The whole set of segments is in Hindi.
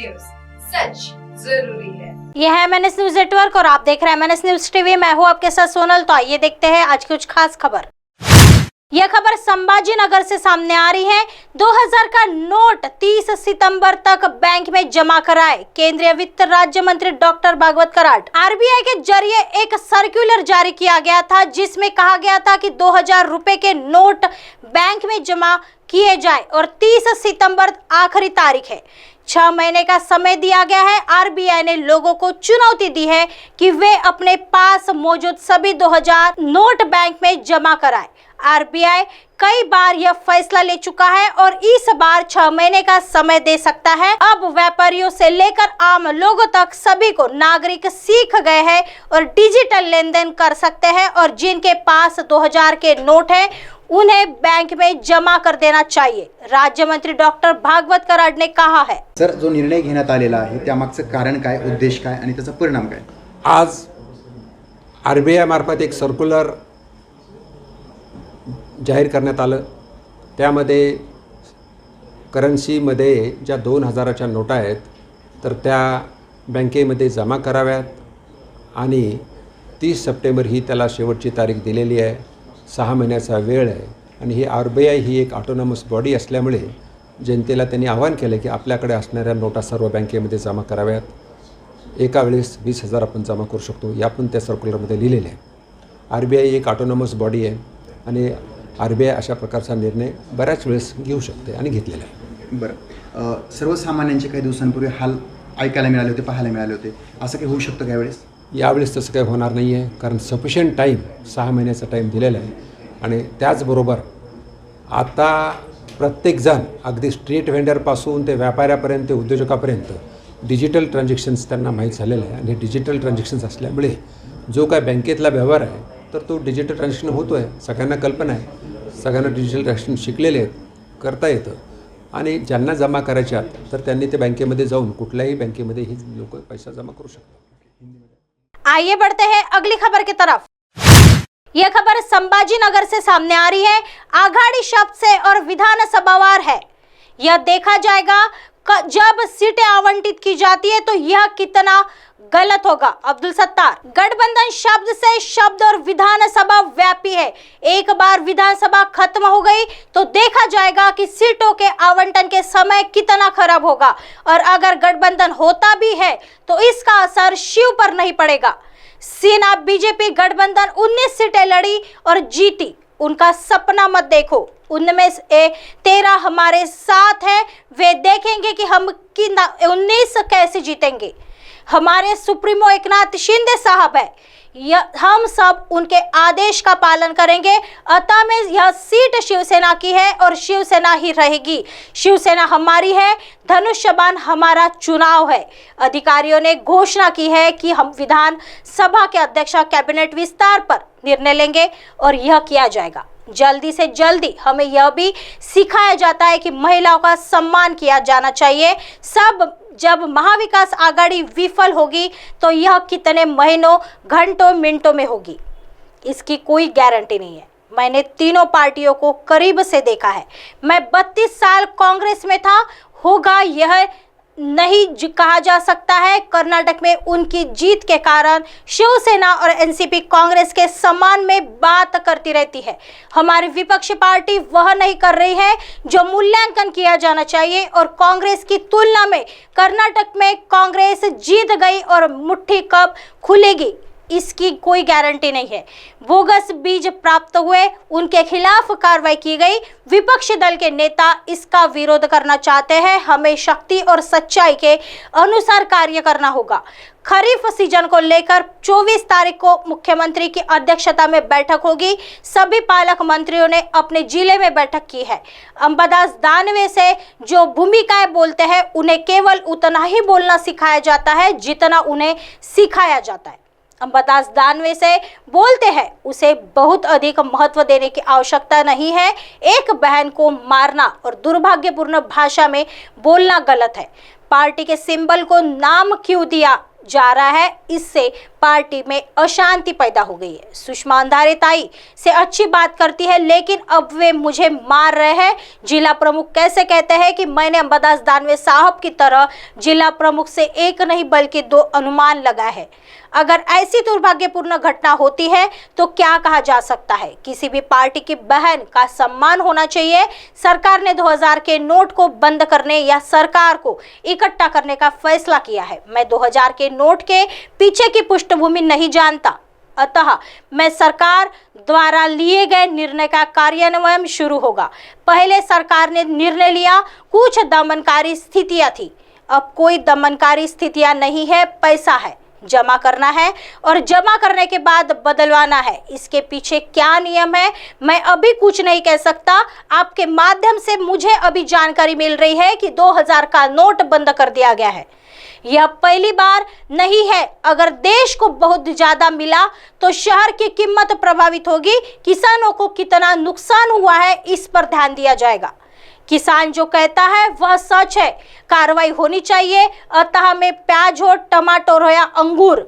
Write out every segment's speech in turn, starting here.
न्यूज, सच जरूरी है। यह है MNS न्यूज नेटवर्क और आप देख रहे हैं MNS न्यूज टीवी। मैं हूं आपके साथ सोनल। तो आइए देखते हैं आज की कुछ खास खबर। यह खबर संभाजी नगर से सामने आ रही है। 2000 का नोट 30 सितंबर तक बैंक में जमा कराए। केंद्रीय वित्त राज्य मंत्री डॉक्टर भागवत कराड। RBI के जरिए एक सर्कुलर जारी किया गया था जिसमें कहा गया था कि 2000 रुपए के नोट बैंक में जमा किए जाए और 30 सितंबर आखिरी तारीख है। 6 महीने का समय दिया गया है। RBI ने लोगों को चुनौती दी है कि वे अपने पास मौजूद सभी 2000 नोट बैंक में जमा कराएं। RBI कई बार यह फैसला ले चुका है और इस बार 6 महीने का समय दे सकता है। अब व्यापारियों से लेकर आम लोगों तक सभी को नागरिक सीख गए हैं और डिजिटल लेन देन कर सकते हैं और जिनके पास 2000 के नोट हैं उन्हें बैंक में जमा कर देना चाहिए, राज्य मंत्री डॉक्टर भागवत कराड ने कहा है। सर, जो निर्णय घेण्यात आलेला आहे त्यामागचं कारण काय, उद्देश काय आणि त्याचा परिणाम काय? आज RBI मार्फत एक सर्क्युलर जाहीर करण्यात आलं। त्यामध्ये करन्सीमध्ये ज्या 2000च्या नोटा आहेत तर त्या बँकेमध्ये जमा कराव्यात आणि 30 सप्टेंबर ही त्याला शेवटची तारीख दिलेली आहे। 6 महिन्याचा वेळ आहे आणि ही RBI ही एक ऑटोनॉमस बॉडी असल्यामुळे जनतेला त्यांनी आवाहन केलं की आपल्याकडे असणाऱ्या नोटा सर्व बँकेमध्ये जमा कराव्यात। एका वेळेस 20,000 आपण जमा करू शकतो, या पण त्या सर्क्युलरमध्ये लिहिलेलं आहे। RBI एक ऑटोनॉमस बॉडी आहे आणि RBI अशा प्रकारचा निर्णय बऱ्याच वेळेस घेऊ शकते आणि घेतलेला आहे। बरं, सर्वसामान्यांचे काही दिवसांपूर्वी हाल ऐकायला मिळाले होते, पाहायला मिळाले होते, असं काही होऊ शकतं का यावेळेस? यावेळेस तसं काही होणार नाही आहे, कारण सफिशियंट टाईम 6 महिन्याचा टाईम दिलेला आहे आणि त्याचबरोबर आता प्रत्येकजण अगदी स्ट्रीट व्हेंडरपासून ते व्यापाऱ्यापर्यंत ते उद्योजकापर्यंत डिजिटल ट्रान्झॅक्शन्स त्यांना माहीत झालेलं आहे आणि डिजिटल ट्रान्झॅक्शन्स असल्यामुळे जो काय बँकेतला व्यवहार आहे तर तो डिजिटल ट्रान्झॅक्शन होतो आहे। सगळ्यांना कल्पना आहे, सगळ्यांना डिजिटल ट्रान्झॅक्शन शिकलेले आहेत, करता येतं आणि ज्यांना जमा करायच्यात तर त्यांनी ते बँकेमध्ये जाऊन कुठल्याही बँकेमध्ये ही लोक पैसा जमा करू शकतात। आइए बढ़ते हैं अगली खबर की तरफ। यह खबर संभाजी नगर से सामने आ रही है। आघाड़ी शब्द से और विधानसभावार है। यह देखा जाएगा जब सीटें आवंटित की जाती है तो यह कितना गलत होगा। अब्दुल सत्तार। गठबंधन शब्द से शब्द और विधानसभा व्यापी है। एक बार विधानसभा खत्म हो गई तो देखा जाएगा कि सीटों के आवंटन के समय कितना खराब होगा और अगर गठबंधन होता भी है तो इसका असर शिव पर नहीं पड़ेगा। सेना बीजेपी गठबंधन 19 सीटें लड़ी और जीती। उनका सपना मत देखो, उनमें से 13 हमारे साथ हैं। वे देखेंगे कि हम 19 कैसे जीतेंगे। हमारे सुप्रीमो एकनाथ शिंदे साहब है, हम सब उनके आदेश का पालन करेंगे। अतः में यह सीट शिवसेना की है और शिवसेना ही रहेगी। शिवसेना हमारी है, धनुष्यबाण हमारा चुनाव है। अधिकारियों ने घोषणा की है कि हम विधान सभा के अध्यक्ष कैबिनेट विस्तार पर निर्णय लेंगे और यह किया जाएगा। जल्दी से जल्दी हमें यह भी सिखाया जाता है कि महिलाओं का सम्मान किया जाना चाहिए। जब महाविकास आघाड़ी विफल होगी तो यह कितने महीनों, घंटों, मिनटों में होगी, इसकी कोई गारंटी नहीं है। मैंने तीनों पार्टियों को करीब से देखा है। मैं 32 साल कांग्रेस में था। होगा यह नहीं कहा जा सकता है। कर्नाटक में उनकी जीत के कारण शिवसेना और एनसीपी कांग्रेस के सम्मान में बात करती रहती है। हमारी विपक्षी पार्टी वह नहीं कर रही है जो मूल्यांकन किया जाना चाहिए और कांग्रेस की तुलना में कर्नाटक में कांग्रेस जीत गई और मुट्ठी कब खुलेगी इसकी कोई गारंटी नहीं है। बोगस बीज प्राप्त हुए, उनके खिलाफ कार्रवाई की गई। विपक्षी दल के नेता इसका विरोध करना चाहते हैं। हमें शक्ति और सच्चाई के अनुसार कार्य करना होगा। खरीफ सीजन को लेकर 24 तारीख को मुख्यमंत्री की अध्यक्षता में बैठक होगी। सभी पालक मंत्रियों ने अपने जिले में बैठक की है। अंबादास दानवे से जो भूमिकाएं बोलते हैं उन्हें केवल उतना ही बोलना सिखाया जाता है जितना उन्हें सिखाया जाता है। अंबादास दानवे से बोलते हैं उसे बहुत अधिक महत्व देने की आवश्यकता नहीं है। एक बहन को मारना और दुर्भाग्यपूर्ण भाषा में बोलना गलत है। पार्टी के सिंबल को नाम क्यों दिया जा रहा है, इससे पार्टी में अशांति पैदा हो गई है। सुषमा अंधारे ताई से अच्छी बात करती है, लेकिन अब वे मुझे मार रहे हैं। जिला प्रमुख कैसे कहते हैं कि मैंने अंबादास दानवे साहब की तरह जिला प्रमुख से एक नहीं बल्कि 2 अनुमान लगाए हैं। अगर ऐसी दुर्भाग्यपूर्ण घटना होती है तो क्या कहा जा सकता है? किसी भी पार्टी की बहन का सम्मान होना चाहिए। सरकार ने 2000 के नोट को बंद करने या सरकार को इकट्ठा करने का फैसला किया है। मैं 2000 के नोट के पीछे की पृष्ठभूमि नहीं जानता, अतः मैं सरकार द्वारा लिए गए निर्णय का कार्यान्वयन शुरू होगा। पहले सरकार ने निर्णय लिया, कुछ दमनकारी स्थितियां थी, अब कोई दमनकारी स्थितियां नहीं है, पैसा है, जमा करना है और जमा करने के बाद बदलवाना है। इसके पीछे क्या नियम है मैं अभी कुछ नहीं कह सकता। आपके माध्यम से मुझे अभी जानकारी मिल रही है कि 2000 का नोट बंद कर दिया गया है। यह पहली बार नहीं है। अगर देश को बहुत ज्यादा मिला तो शहर की कीमत प्रभावित होगी। किसानों को कितना नुकसान हुआ है इस पर ध्यान दिया जाएगा। किसान जो कहता है वह सच है, कार्रवाई होनी चाहिए। अतः में प्याज हो, टमाटर हो या अंगूर,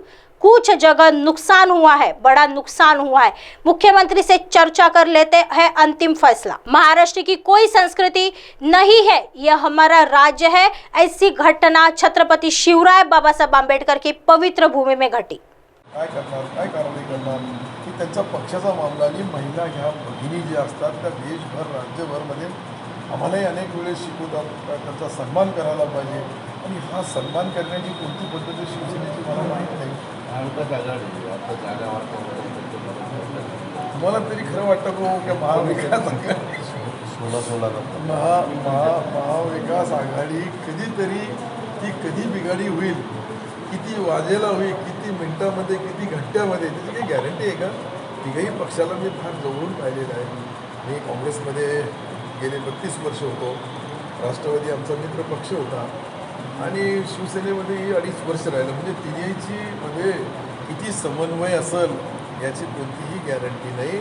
कुछ जगह नुकसान हुआ है, बड़ा नुकसान हुआ है। मुख्यमंत्री से चर्चा कर लेते हैं अंतिम फैसला। महाराष्ट्र की कोई संस्कृति नहीं है, यह हमारा राज्य है। ऐसी घटना छत्रपति शिवराय बाबासाहेब आंबेडकर की पवित्र भूमि में घटी। काय करणार, काय कारवाई करणार की त्यांचा पक्षाचा मामला आणि महिला ह्या भगिनी ज्या असतात त्या देशभर राज्यभरमध्ये आम्हालाही अनेक वेळेस शिकवतात, त्यांचा सन्मान करायला पाहिजे आणि हा सन्मान करण्याची कोणती पद्धत शिवसेनेची मला माहीत नाही। तुम्हाला तरी खरं वाटतं का की महाविकास आघाडी कधीतरी ती कधी बिघाडी होईल, किती वाजेला होईल, किती मिनिटामध्ये, किती घंट्यामध्ये, त्याची काही गॅरंटी आहे का? तिघही पक्षाला मी फार जवळून पाहिलेलं आहे। मी काँग्रेसमध्ये गेले 32 वर्ष होतो, राष्ट्रवादी आमचा मित्र पक्ष होता आणि शिवसेनेमध्येही 2.5 वर्ष राहिलं। म्हणजे तिन्हीची मध्ये किती समन्वय असेल याची कोणतीही गॅरंटी नाही।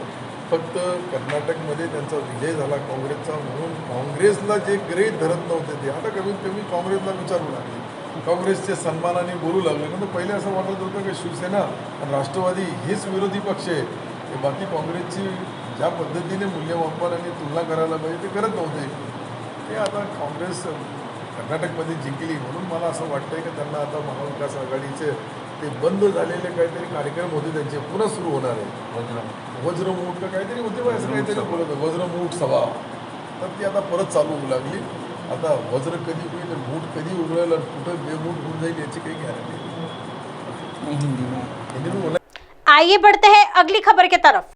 फक्त कर्नाटकमध्ये त्यांचा विजय झाला काँग्रेसचा म्हणून काँग्रेसला जे गृहीत धरत नव्हते ते आता कमीत कमी काँग्रेसला विचारू लागले, काँग्रेसचे सन्मानाने बोलू लागले। म्हणजे पहिले असं वाटत होतं की शिवसेना आणि राष्ट्रवादी हेच विरोधी पक्ष आहे, बाकी काँग्रेसची ज्या पद्धतीने मूल्यमापन आणि तुलना करायला पाहिजे ते करत नव्हते। ते आता काँग्रेस कर्नाटकमध्ये जिंकली म्हणून मला असं वाटतंय की त्यांना आता महाविकास आघाडीचे ते बंद झालेले काहीतरी कार्यक्रम होते त्यांचे पुन्हा सुरू होणार आहे। वज्रमूठ का काहीतरी होते बा, असं काहीतरी बोलत वज्रमूठ सभा, तर ती आता परत चालू होऊ लागली। आता वज्र कधी होईल, मूठ कधी उघडेल आणि कुठं बेमूठ होऊन जाईल याची काही गॅरंटी नाही। हिंदी में आइए बढ़ते हैं अगली खबर की तरफ।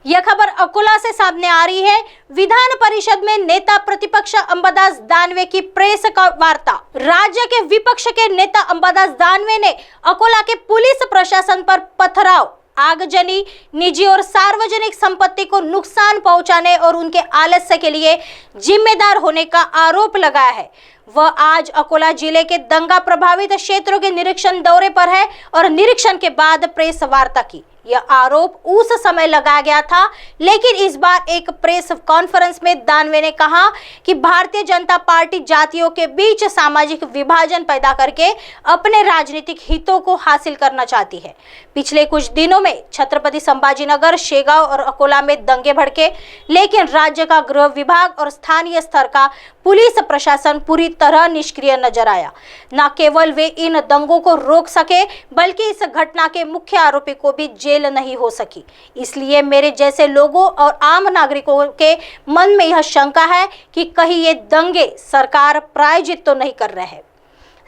यह खबर अकोला से सामने आ रही है। विधान परिषद में नेता प्रतिपक्ष अंबादास दानवे की प्रेस वार्ता। राज्य के विपक्ष के नेता अंबादास दानवे ने अकोला के पुलिस प्रशासन पर पथराव, आगजनी, निजी और सार्वजनिक संपत्ति को नुकसान पहुंचाने और उनके आलस्य के लिए जिम्मेदार होने का आरोप लगाया है। वह आज अकोला जिले के दंगा प्रभावित क्षेत्रों के निरीक्षण दौरे पर है और निरीक्षण के बाद प्रेस वार्ता की। यह आरोप उस समय लगाया गया था, लेकिन इस बार एक प्रेस कॉन्फ्रेंस में दानवे ने कहा कि भारतीय जनता पार्टी जातियों के बीच सामाजिक विभाजन पैदा करके अपने राजनीतिक हितों को हासिल करना चाहती है। पिछले कुछ दिनों में छत्रपति संभाजीनगर, शेगांव और अकोला में दंगे भड़के, लेकिन राज्य का गृह विभाग और स्थानीय स्तर का पुलिस प्रशासन पूरी तरह निष्क्रिय नजर आया। न केवल वे इन दंगों को रोक सके, बल्कि इस घटना के मुख्य आरोपी को भी जेल नहीं हो सकी। इसलिए मेरे जैसे लोगों और आम नागरिकों के मन में यह शंका है कि कहीं ये दंगे सरकार प्रायोजित तो नहीं कर रहे हैं।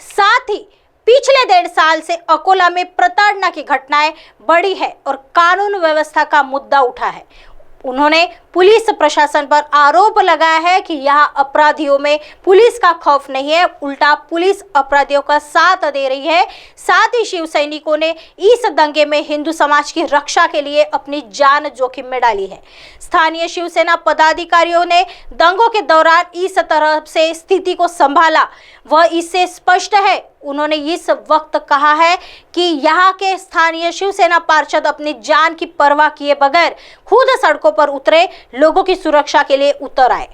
साथ ही पिछले 1.5 साल से अकोला में प्रताड़ना की घटनाएं बढ़ी है और कानून व्यवस्था का मुद्दा उठा है। उन्होंने पुलिस प्रशासन पर आरोप लगाया है कि यहाँ अपराधियों में पुलिस का खौफ नहीं है, उल्टा पुलिस अपराधियों का साथ दे रही है। साथ ही शिव सैनिकों ने इस दंगे में हिंदू समाज की रक्षा के लिए अपनी जान जोखिम में डाली है। स्थानीय शिवसेना पदाधिकारियों ने दंगों के दौरान इस तरह से स्थिति को संभाला, वह इससे स्पष्ट है। उन्होंने इस वक्त कहा है कि यहाँ के स्थानीय शिवसेना पार्षद अपनी जान की परवाह किए बगैर खुद सड़कों पर उतरे, लोगों की सुरक्षा के लिए उतर आए।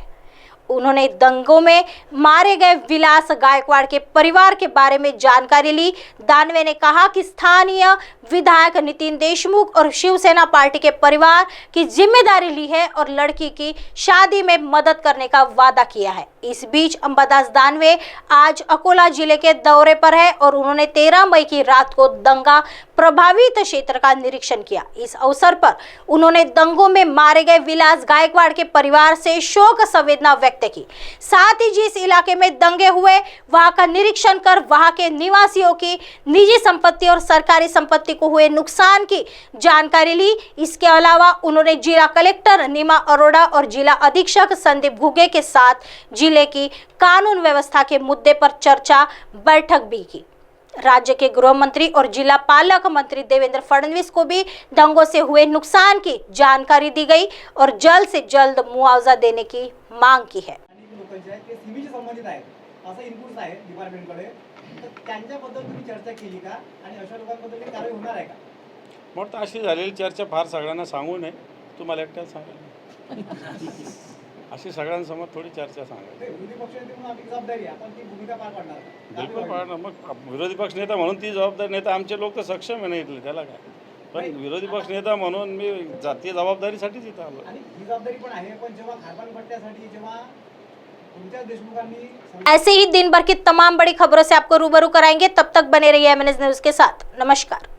उन्होंने दंगों में मारे गए विलास गायकवाड़ के परिवार के बारे में जानकारी ली। दानवे ने कहा कि स्थानीय विधायक नितिन देशमुख और शिवसेना पार्टी के परिवार की जिम्मेदारी ली है और लड़की की शादी में मदद करने का वादा किया है। इस बीच अंबादास दानवे आज अकोला जिले के दौरे पर है और उन्होंने 13 मई की रात को दंगा प्रभावित क्षेत्र का निरीक्षण किया। इस अवसर पर उन्होंने दंगों में मारे गए विलास गायकवाड़ के परिवार से शोक संवेदना व्यक्त की। साथ ही जिस इलाके में दंगे हुए वहां का निरीक्षण कर वहां के निवासियों की निजी संपत्ति और सरकारी संपत्ति को हुए नुकसान की जानकारी ली। इसके अलावा उन्होंने जिला कलेक्टर नीमा अरोड़ा और जिला अधीक्षक संदीप घुगे के साथ जिले की कानून व्यवस्था के मुद्दे पर चर्चा बैठक भी की। राज्य के गृह मंत्री और जिला पालक मंत्री देवेंद्र फडणवीस को भी दंगों से हुए नुकसान की जानकारी दी गई और जल्द से जल्द मुआवजा देने की मांग की है। संबंधित आहेत असं इनपुट्स आहे डिपार्टमेंटकडे, तर त्यांच्याबद्दल तुम्ही चर्चा केली का आणि अशा लोकांबद्दल काही कारवाई होणार आहे का? मग अशी झालेली चर्चा फार सगळ्यांना सांगू नये, तुम्हाला एकट्याला सांगायला अशी सगळ्यांसमोर थोडी चर्चा सांगायची। विरोधी पक्षनेते म्हणून आपली जबाबदारी आहे, आपण ती भूमिका पार पाडणार का? बिलकुल पाडणार। मग विरोधी पक्ष नेता म्हणून ती जबाबदारी नाही तर आमचे लोक तर सक्षम आहे नाही त्याला काय, पण विरोधी पक्ष नेता म्हणून मी जातीय जबाबदारीसाठीच इथं आलो। आणि ही जबाबदारी पण आहे, पण जेव्हा खारपान पट्ट्यासाठी जेव्हा ऐसे ही दिन भर की तमाम बड़ी खबरों से आपको रूबरू कराएंगे। तब तक बने रहिए MNS न्यूज के साथ। नमस्कार।